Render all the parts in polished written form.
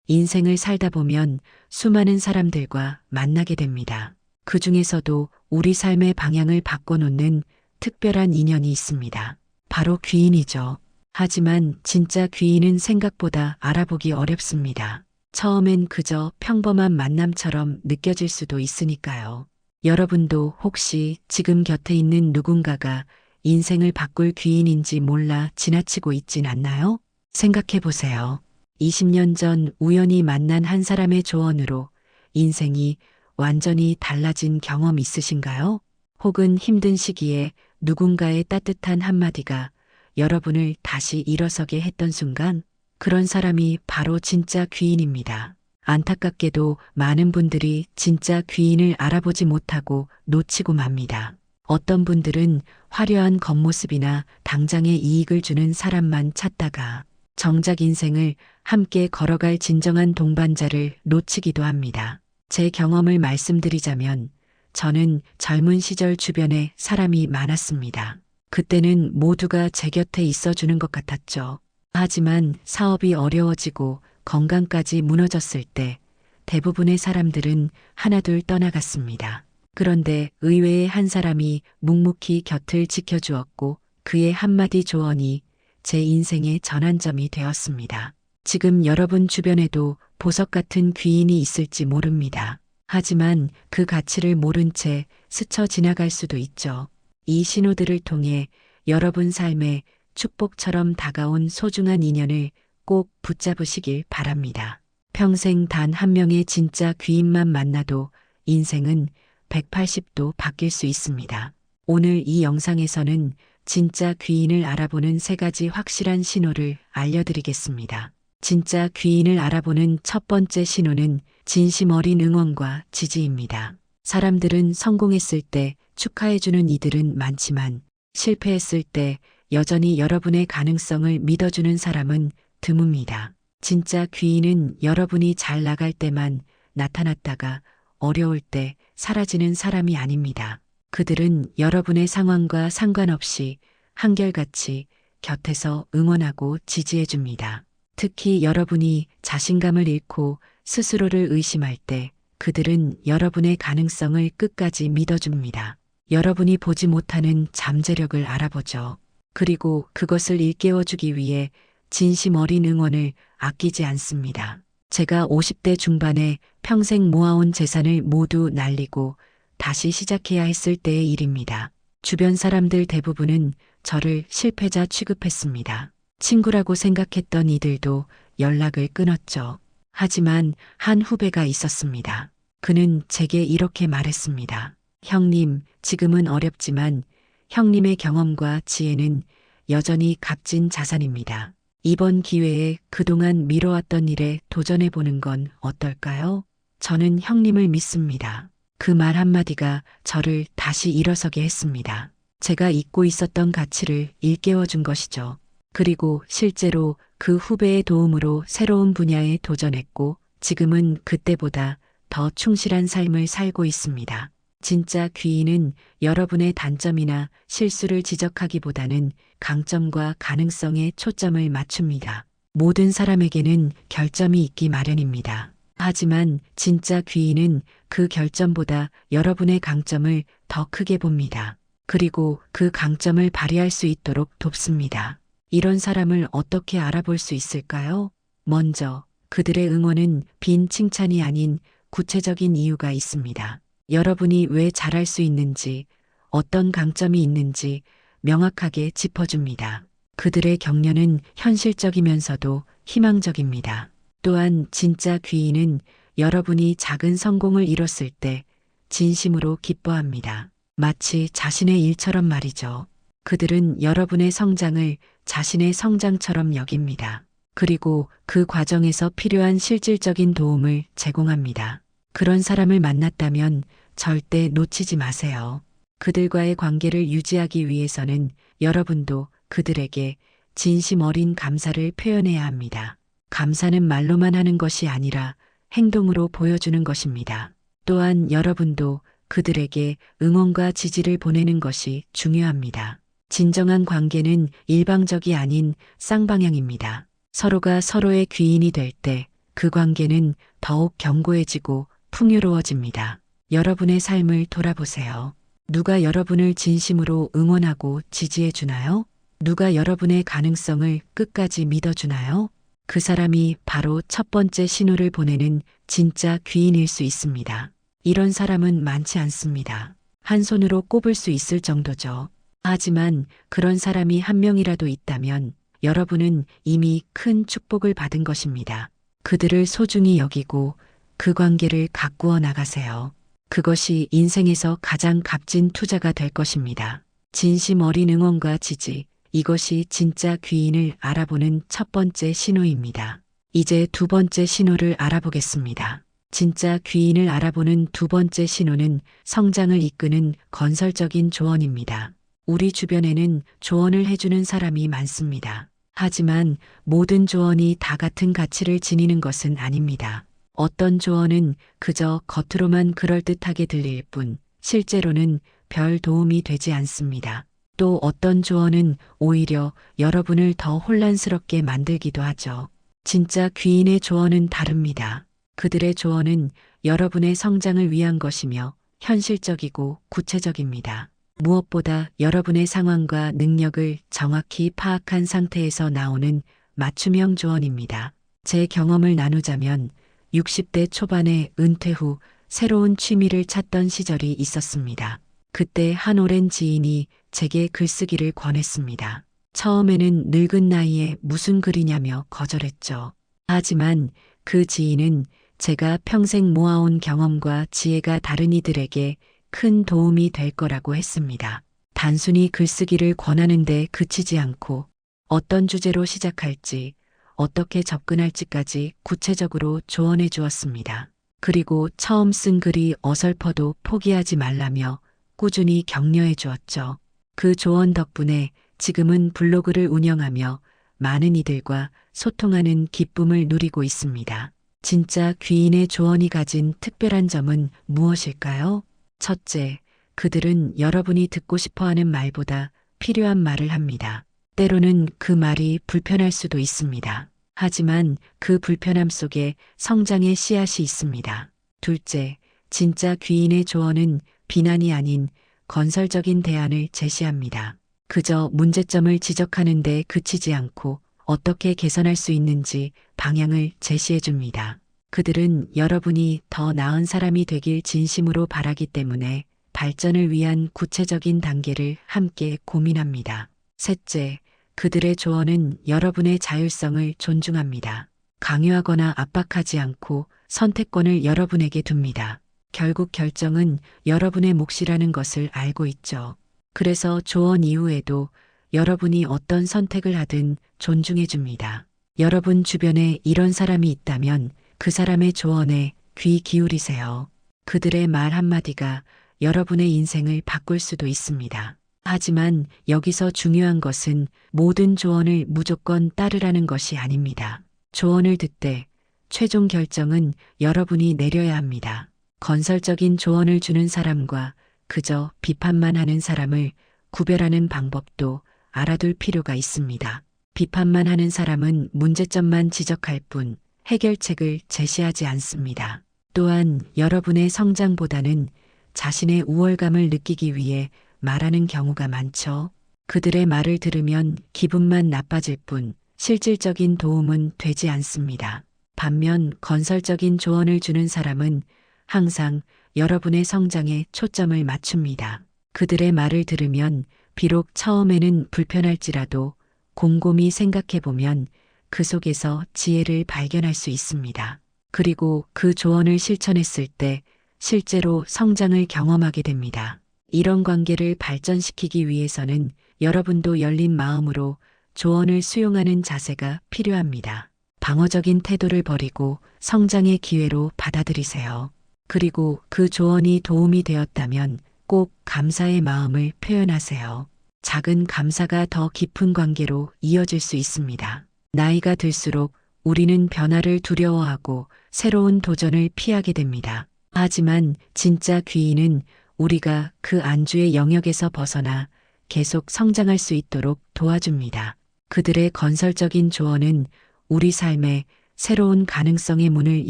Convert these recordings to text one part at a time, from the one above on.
인생을 살다 보면 수많은 사람들과 만나게 됩니다. 그 중에서도 우리 삶의 방향을 바꿔놓는 특별한 인연이 있습니다. 바로 귀인이죠. 하지만 진짜 귀인은 생각보다 알아보기 어렵습니다. 처음엔 그저 평범한 만남처럼 느껴질 수도 있으니까요. 여러분도 혹시 지금 곁에 있는 누군가가 인생을 바꿀 귀인인지 몰라 지나치고 있진 않나요? 생각해 보세요. 20년 전 우연히 만난 한 사람의 조언으로 인생이 완전히 달라진 경험 있으신가요? 혹은 힘든 시기에 누군가의 따뜻한 한마디가 여러분을 다시 일어서게 했던 순간, 그런 사람이 바로 진짜 귀인입니다. 안타깝게도 많은 분들이 진짜 귀인을 알아보지 못하고 놓치고 맙니다. 어떤 분들은 화려한 겉모습이나 당장의 이익을 주는 사람만 찾다가 정작 인생을 함께 걸어갈 진정한 동반자를 놓치기도 합니다. 제 경험을 말씀드리자면 저는 젊은 시절 주변에 사람이 많았습니다. 그때는 모두가 제 곁에 있어주는 것 같았죠. 하지만 사업이 어려워지고 건강까지 무너졌을 때 대부분의 사람들은 하나둘 떠나갔습니다. 그런데 의외의 한 사람이 묵묵히 곁을 지켜주었고 그의 한마디 조언이 제 인생의 전환점이 되었습니다. 지금 여러분 주변에도 보석 같은 귀인이 있을지 모릅니다. 하지만 그 가치를 모른 채 스쳐 지나갈 수도 있죠. 이 신호들을 통해 여러분 삶에 축복처럼 다가온 소중한 인연을 꼭 붙잡으시길 바랍니다. 평생 단 한 명의 진짜 귀인만 만나도 인생은 180도 바뀔 수 있습니다. 오늘 이 영상에서는 진짜 귀인을 알아보는 3가지 확실한 신호를 알려드리겠습니다. 진짜 귀인을 알아보는 첫 번째 신호는 진심 어린 응원과 지지입니다. 사람들은 성공했을 때 축하해주는 이들은 많지만 실패했을 때 여전히 여러분의 가능성을 믿어주는 사람은 드뭅니다. 진짜 귀인은 여러분이 잘 나갈 때만 나타났다가 어려울 때 사라지는 사람이 아닙니다. 그들은 여러분의 상황과 상관없이 한결같이 곁에서 응원하고 지지해줍니다. 특히 여러분이 자신감을 잃고 스스로를 의심할 때 그들은 여러분의 가능성을 끝까지 믿어줍니다. 여러분이 보지 못하는 잠재력을 알아보죠. 그리고 그것을 일깨워주기 위해 진심 어린 응원을 아끼지 않습니다. 제가 50대 중반에 평생 모아온 재산을 모두 날리고 다시 시작해야 했을 때의 일입니다. 주변 사람들 대부분은 저를 실패자 취급했습니다. 친구라고 생각했던 이들도 연락을 끊었죠. 하지만 한 후배가 있었습니다. 그는 제게 이렇게 말했습니다. 형님, 지금은 어렵지만 형님의 경험과 지혜는 여전히 값진 자산입니다. 이번 기회에 그동안 미뤄왔던 일에 도전해보는 건 어떨까요? 저는 형님을 믿습니다. 그 말 한마디가 저를 다시 일어서게 했습니다. 제가 잊고 있었던 가치를 일깨워준 것이죠. 그리고 실제로 그 후배의 도움으로 새로운 분야에 도전했고 지금은 그때보다 더 충실한 삶을 살고 있습니다. 진짜 귀인은 여러분의 단점이나 실수를 지적하기보다는 강점과 가능성에 초점을 맞춥니다. 모든 사람에게는 결점이 있기 마련입니다. 하지만 진짜 귀인은 그 결점보다 여러분의 강점을 더 크게 봅니다. 그리고 그 강점을 발휘할 수 있도록 돕습니다. 이런 사람을 어떻게 알아볼 수 있을까요? 먼저 그들의 응원은 빈 칭찬이 아닌 구체적인 이유가 있습니다. 여러분이 왜 잘할 수 있는지, 어떤 강점이 있는지 명확하게 짚어줍니다. 그들의 격려는 현실적이면서도 희망적입니다. 또한 진짜 귀인은 여러분이 작은 성공을 이뤘을 때 진심으로 기뻐합니다. 마치 자신의 일처럼 말이죠. 그들은 여러분의 성장을 자신의 성장처럼 여깁니다. 그리고 그 과정에서 필요한 실질적인 도움을 제공합니다. 그런 사람을 만났다면 절대 놓치지 마세요. 그들과의 관계를 유지하기 위해서는 여러분도 그들에게 진심 어린 감사를 표현해야 합니다. 감사는 말로만 하는 것이 아니라 행동으로 보여주는 것입니다. 또한 여러분도 그들에게 응원과 지지를 보내는 것이 중요합니다. 진정한 관계는 일방적이 아닌 쌍방향입니다. 서로가 서로의 귀인이 될 때 그 관계는 더욱 견고해지고 풍요로워집니다. 여러분의 삶을 돌아보세요. 누가 여러분을 진심으로 응원하고 지지해 주나요? 누가 여러분의 가능성을 끝까지 믿어주나요? 그 사람이 바로 첫 번째 신호를 보내는 진짜 귀인일 수 있습니다. 이런 사람은 많지 않습니다. 한 손으로 꼽을 수 있을 정도죠. 하지만 그런 사람이 한 명이라도 있다면 여러분은 이미 큰 축복을 받은 것입니다. 그들을 소중히 여기고 그 관계를 가꾸어 나가세요. 그것이 인생에서 가장 값진 투자가 될 것입니다. 진심 어린 응원과 지지, 이것이 진짜 귀인을 알아보는 첫 번째 신호입니다. 이제 두 번째 신호를 알아보겠습니다. 진짜 귀인을 알아보는 두 번째 신호는 성장을 이끄는 건설적인 조언입니다. 우리 주변에는 조언을 해주는 사람이 많습니다. 하지만 모든 조언이 다 같은 가치를 지니는 것은 아닙니다. 어떤 조언은 그저 겉으로만 그럴듯하게 들릴 뿐 실제로는 별 도움이 되지 않습니다. 또 어떤 조언은 오히려 여러분을 더 혼란스럽게 만들기도 하죠. 진짜 귀인의 조언은 다릅니다. 그들의 조언은 여러분의 성장을 위한 것이며 현실적이고 구체적입니다. 무엇보다 여러분의 상황과 능력을 정확히 파악한 상태에서 나오는 맞춤형 조언입니다. 제 경험을 나누자면 60대 초반에 은퇴 후 새로운 취미를 찾던 시절이 있었습니다. 그때 한 오랜 지인이 제게 글쓰기를 권했습니다. 처음에는 늙은 나이에 무슨 글이냐며 거절했죠. 하지만 그 지인은 제가 평생 모아온 경험과 지혜가 다른 이들에게 큰 도움이 될 거라고 했습니다. 단순히 글쓰기를 권하는데 그치지 않고 어떤 주제로 시작할지, 어떻게 접근할지까지 구체적으로 조언해 주었습니다. 그리고 처음 쓴 글이 어설퍼도 포기하지 말라며 꾸준히 격려해 주었죠. 그 조언 덕분에 지금은 블로그를 운영하며 많은 이들과 소통하는 기쁨을 누리고 있습니다. 진짜 귀인의 조언이 가진 특별한 점은 무엇일까요? 첫째, 그들은 여러분이 듣고 싶어 하는 말보다 필요한 말을 합니다. 때로는 그 말이 불편할 수도 있습니다. 하지만 그 불편함 속에 성장의 씨앗이 있습니다. 둘째, 진짜 귀인의 조언은 비난이 아닌 건설적인 대안을 제시합니다. 그저 문제점을 지적하는 데 그치지 않고 어떻게 개선할 수 있는지 방향을 제시해 줍니다. 그들은 여러분이 더 나은 사람이 되길 진심으로 바라기 때문에 발전을 위한 구체적인 단계를 함께 고민합니다. 셋째, 그들의 조언은 여러분의 자율성을 존중합니다. 강요하거나 압박하지 않고 선택권을 여러분에게 둡니다. 결국 결정은 여러분의 몫이라는 것을 알고 있죠. 그래서 조언 이후에도 여러분이 어떤 선택을 하든 존중해 줍니다. 여러분 주변에 이런 사람이 있다면 그 사람의 조언에 귀 기울이세요. 그들의 말 한마디가 여러분의 인생을 바꿀 수도 있습니다. 하지만 여기서 중요한 것은 모든 조언을 무조건 따르라는 것이 아닙니다. 조언을 듣되 최종 결정은 여러분이 내려야 합니다. 건설적인 조언을 주는 사람과 그저 비판만 하는 사람을 구별하는 방법도 알아둘 필요가 있습니다. 비판만 하는 사람은 문제점만 지적할 뿐 해결책을 제시하지 않습니다. 또한 여러분의 성장보다는 자신의 우월감을 느끼기 위해 말하는 경우가 많죠. 그들의 말을 들으면 기분만 나빠질 뿐 실질적인 도움은 되지 않습니다. 반면 건설적인 조언을 주는 사람은 항상 여러분의 성장에 초점을 맞춥니다. 그들의 말을 들으면 비록 처음에는 불편할지라도 곰곰이 생각해보면 그 속에서 지혜를 발견할 수 있습니다. 그리고 그 조언을 실천했을 때 실제로 성장을 경험하게 됩니다. 이런 관계를 발전시키기 위해서는 여러분도 열린 마음으로 조언을 수용하는 자세가 필요합니다. 방어적인 태도를 버리고 성장의 기회로 받아들이세요. 그리고 그 조언이 도움이 되었다면 꼭 감사의 마음을 표현하세요. 작은 감사가 더 깊은 관계로 이어질 수 있습니다. 나이가 들수록 우리는 변화를 두려워하고 새로운 도전을 피하게 됩니다. 하지만 진짜 귀인은 우리가 그 안주의 영역에서 벗어나 계속 성장할 수 있도록 도와줍니다. 그들의 건설적인 조언은 우리 삶에 새로운 가능성의 문을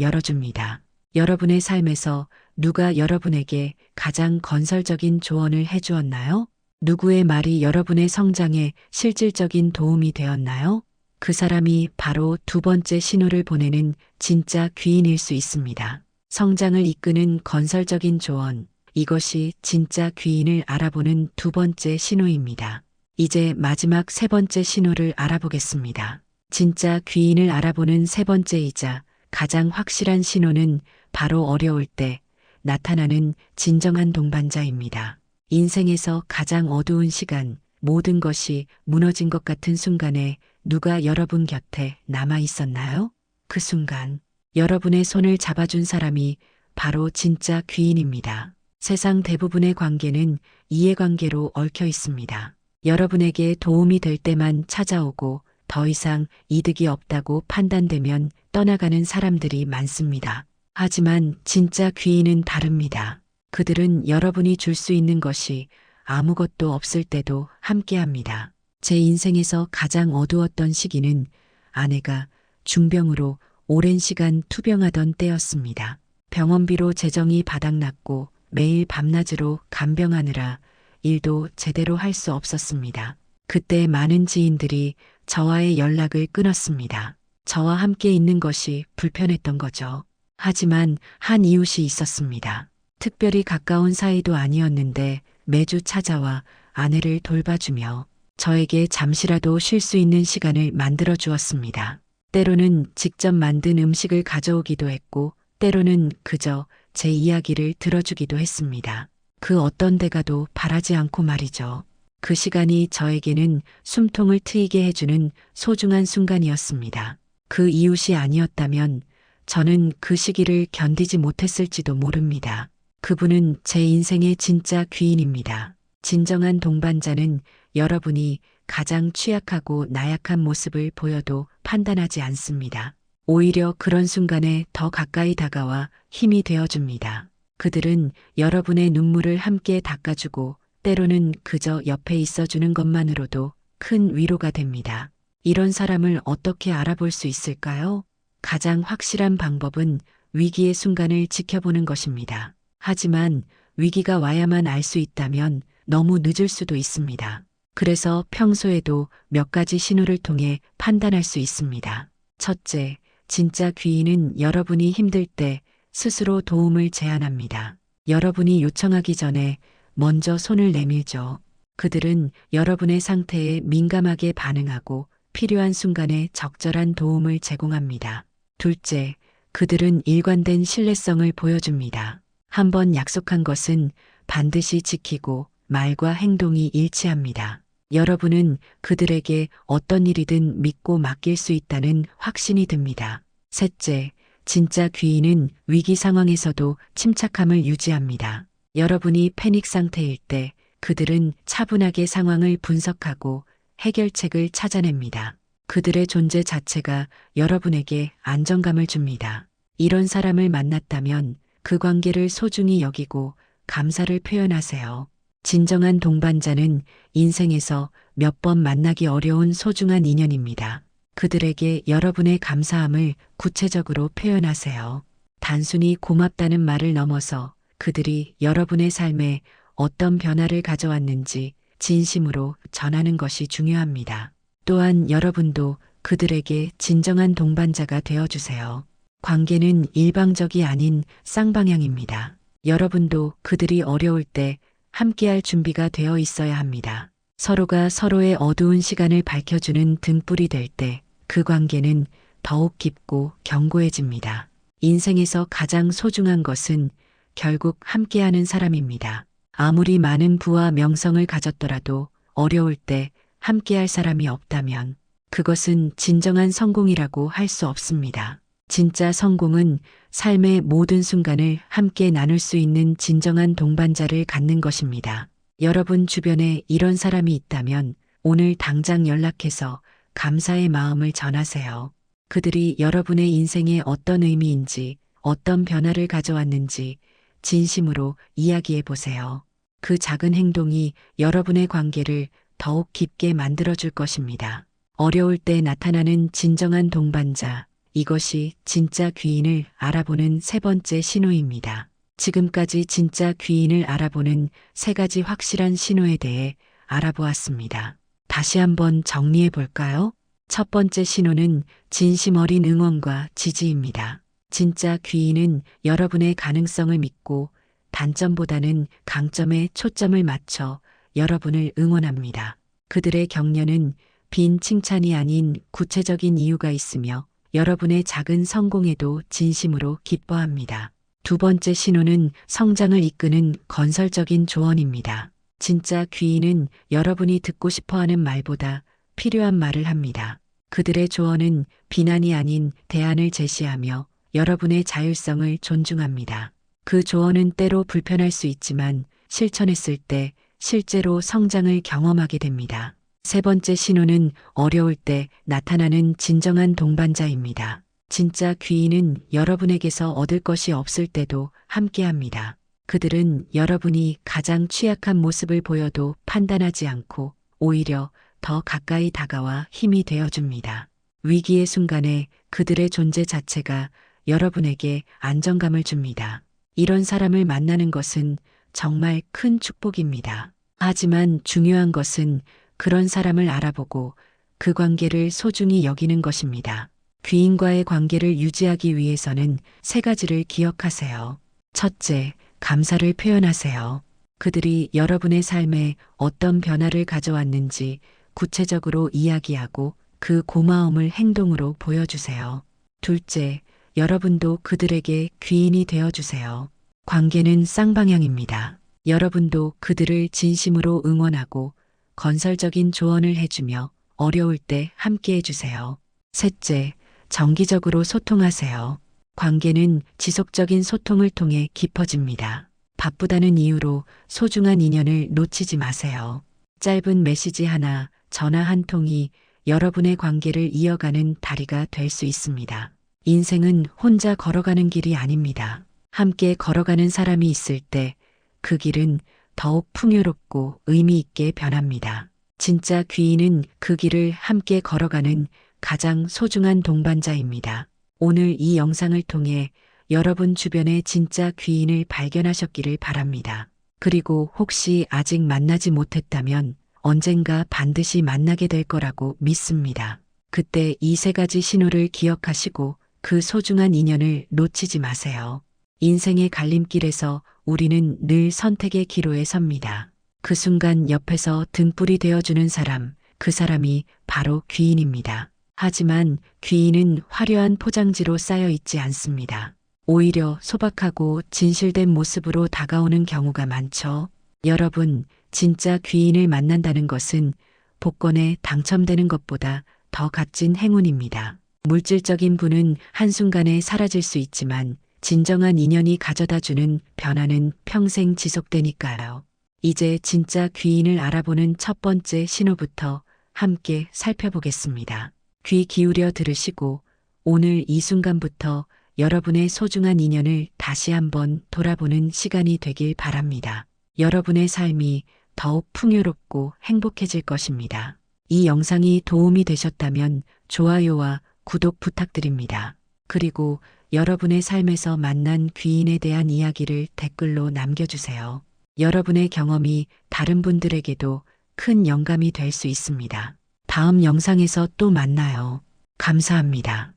열어줍니다. 여러분의 삶에서 누가 여러분에게 가장 건설적인 조언을 해주었나요? 누구의 말이 여러분의 성장에 실질적인 도움이 되었나요? 그 사람이 바로 두 번째 신호를 보내는 진짜 귀인일 수 있습니다. 성장을 이끄는 건설적인 조언. 이것이 진짜 귀인을 알아보는 두 번째 신호입니다. 이제 마지막 세 번째 신호를 알아보겠습니다. 진짜 귀인을 알아보는 세 번째이자 가장 확실한 신호는 바로 어려울 때 나타나는 진정한 동반자입니다. 인생에서 가장 어두운 시간, 모든 것이 무너진 것 같은 순간에 누가 여러분 곁에 남아 있었나요? 그 순간 여러분의 손을 잡아준 사람이 바로 진짜 귀인입니다. 세상 대부분의 관계는 이해관계로 얽혀 있습니다. 여러분에게 도움이 될 때만 찾아오고 더 이상 이득이 없다고 판단되면 떠나가는 사람들이 많습니다. 하지만 진짜 귀인은 다릅니다. 그들은 여러분이 줄 수 있는 것이 아무것도 없을 때도 함께합니다. 제 인생에서 가장 어두웠던 시기는 아내가 중병으로 오랜 시간 투병하던 때였습니다. 병원비로 재정이 바닥났고 매일 밤낮으로 간병하느라 일도 제대로 할 수 없었습니다. 그때 많은 지인들이 저와의 연락을 끊었습니다. 저와 함께 있는 것이 불편했던 거죠. 하지만 한 이웃이 있었습니다. 특별히 가까운 사이도 아니었는데 매주 찾아와 아내를 돌봐주며 저에게 잠시라도 쉴 수 있는 시간을 만들어 주었습니다. 때로는 직접 만든 음식을 가져오기도 했고 때로는 그저 제 이야기를 들어주기도 했습니다. 그 어떤 대가도 바라지 않고 말이죠. 그 시간이 저에게는 숨통을 트이게 해주는 소중한 순간이었습니다. 그 이웃이 아니었다면 저는 그 시기를 견디지 못했을지도 모릅니다. 그분은 제 인생의 진짜 귀인입니다. 진정한 동반자는 여러분이 가장 취약하고 나약한 모습을 보여도 판단하지 않습니다. 오히려 그런 순간에 더 가까이 다가와 힘이 되어줍니다. 그들은 여러분의 눈물을 함께 닦아주고 때로는 그저 옆에 있어주는 것만으로도 큰 위로가 됩니다. 이런 사람을 어떻게 알아볼 수 있을까요? 가장 확실한 방법은 위기의 순간을 지켜보는 것입니다. 하지만 위기가 와야만 알 수 있다면 너무 늦을 수도 있습니다. 그래서 평소에도 몇 가지 신호를 통해 판단할 수 있습니다. 첫째, 진짜 귀인은 여러분이 힘들 때 스스로 도움을 제안합니다. 여러분이 요청하기 전에 먼저 손을 내밀죠. 그들은 여러분의 상태에 민감하게 반응하고 필요한 순간에 적절한 도움을 제공합니다. 둘째, 그들은 일관된 신뢰성을 보여줍니다. 한번 약속한 것은 반드시 지키고 말과 행동이 일치합니다. 여러분은 그들에게 어떤 일이든 믿고 맡길 수 있다는 확신이 듭니다. 셋째, 진짜 귀인은 위기 상황에서도 침착함을 유지합니다. 여러분이 패닉 상태일 때 그들은 차분하게 상황을 분석하고 해결책을 찾아냅니다. 그들의 존재 자체가 여러분에게 안정감을 줍니다. 이런 사람을 만났다면 그 관계를 소중히 여기고 감사를 표현하세요. 진정한 동반자는 인생에서 몇 번 만나기 어려운 소중한 인연입니다. 그들에게 여러분의 감사함을 구체적으로 표현하세요. 단순히 고맙다는 말을 넘어서 그들이 여러분의 삶에 어떤 변화를 가져왔는지 진심으로 전하는 것이 중요합니다. 또한 여러분도 그들에게 진정한 동반자가 되어주세요. 관계는 일방적이 아닌 쌍방향입니다. 여러분도 그들이 어려울 때 함께할 준비가 되어 있어야 합니다. 서로가 서로의 어두운 시간을 밝혀주는 등불이 될 때 그 관계는 더욱 깊고 견고해집니다. 인생에서 가장 소중한 것은 결국 함께하는 사람입니다. 아무리 많은 부와 명성을 가졌더라도 어려울 때 함께할 사람이 없다면 그것은 진정한 성공이라고 할 수 없습니다. 진짜 성공은 삶의 모든 순간을 함께 나눌 수 있는 진정한 동반자를 갖는 것입니다. 여러분 주변에 이런 사람이 있다면 오늘 당장 연락해서 감사의 마음을 전하세요. 그들이 여러분의 인생에 어떤 의미인지, 어떤 변화를 가져왔는지 진심으로 이야기해 보세요. 그 작은 행동이 여러분의 관계를 더욱 깊게 만들어줄 것입니다. 어려울 때 나타나는 진정한 동반자, 이것이 진짜 귀인을 알아보는 세 번째 신호입니다. 지금까지 진짜 귀인을 알아보는 세 가지 확실한 신호에 대해 알아보았습니다. 다시 한번 정리해 볼까요? 첫 번째 신호는 진심 어린 응원과 지지입니다. 진짜 귀인은 여러분의 가능성을 믿고 단점보다는 강점에 초점을 맞춰 여러분을 응원합니다. 그들의 격려는 빈 칭찬이 아닌 구체적인 이유가 있으며 여러분의 작은 성공에도 진심으로 기뻐합니다. 두 번째 신호는 성장을 이끄는 건설적인 조언입니다. 진짜 귀인은 여러분이 듣고 싶어 하는 말보다 필요한 말을 합니다. 그들의 조언은 비난이 아닌 대안을 제시하며 여러분의 자율성을 존중합니다. 그 조언은 때로 불편할 수 있지만 실천했을 때 실제로 성장을 경험하게 됩니다. 세 번째 신호는 어려울 때 나타나는 진정한 동반자입니다. 진짜 귀인은 여러분에게서 얻을 것이 없을 때도 함께합니다. 그들은 여러분이 가장 취약한 모습을 보여도 판단하지 않고 오히려 더 가까이 다가와 힘이 되어줍니다. 위기의 순간에 그들의 존재 자체가 여러분에게 안정감을 줍니다. 이런 사람을 만나는 것은 정말 큰 축복입니다. 하지만 중요한 것은 그런 사람을 알아보고 그 관계를 소중히 여기는 것입니다. 귀인과의 관계를 유지하기 위해서는 세 가지를 기억하세요. 첫째, 감사를 표현하세요. 그들이 여러분의 삶에 어떤 변화를 가져왔는지 구체적으로 이야기하고 그 고마움을 행동으로 보여주세요. 둘째, 여러분도 그들에게 귀인이 되어주세요. 관계는 쌍방향입니다. 여러분도 그들을 진심으로 응원하고 건설적인 조언을 해주며 어려울 때 함께 해주세요. 셋째, 정기적으로 소통하세요. 관계는 지속적인 소통을 통해 깊어집니다. 바쁘다는 이유로 소중한 인연을 놓치지 마세요. 짧은 메시지 하나, 전화 한 통이 여러분의 관계를 이어가는 다리가 될 수 있습니다. 인생은 혼자 걸어가는 길이 아닙니다. 함께 걸어가는 사람이 있을 때 그 길은 더욱 풍요롭고 의미 있게 변합니다. 진짜 귀인은 그 길을 함께 걸어가는 가장 소중한 동반자입니다. 오늘 이 영상을 통해 여러분 주변의 진짜 귀인을 발견하셨기를 바랍니다. 그리고 혹시 아직 만나지 못했다면 언젠가 반드시 만나게 될 거라고 믿습니다. 그때 이 세 가지 신호를 기억하시고 그 소중한 인연을 놓치지 마세요. 인생의 갈림길에서 우리는 늘 선택의 기로에 섭니다. 그 순간 옆에서 등불이 되어주는 사람, 그 사람이 바로 귀인입니다. 하지만 귀인은 화려한 포장지로 쌓여 있지 않습니다. 오히려 소박하고 진실된 모습으로 다가오는 경우가 많죠. 여러분, 진짜 귀인을 만난다는 것은 복권에 당첨되는 것보다 더 값진 행운입니다. 물질적인 부는 한순간에 사라질 수 있지만 진정한 인연이 가져다주는 변화는 평생 지속되니까요. 이제 진짜 귀인을 알아보는 첫 번째 신호부터 함께 살펴보겠습니다. 귀 기울여 들으시고 오늘 이 순간부터 여러분의 소중한 인연을 다시 한번 돌아보는 시간이 되길 바랍니다. 여러분의 삶이 더욱 풍요롭고 행복해질 것입니다. 이 영상이 도움이 되셨다면 좋아요와 구독 부탁드립니다. 그리고 여러분의 삶에서 만난 귀인에 대한 이야기를 댓글로 남겨주세요. 여러분의 경험이 다른 분들에게도 큰 영감이 될 수 있습니다. 다음 영상에서 또 만나요. 감사합니다.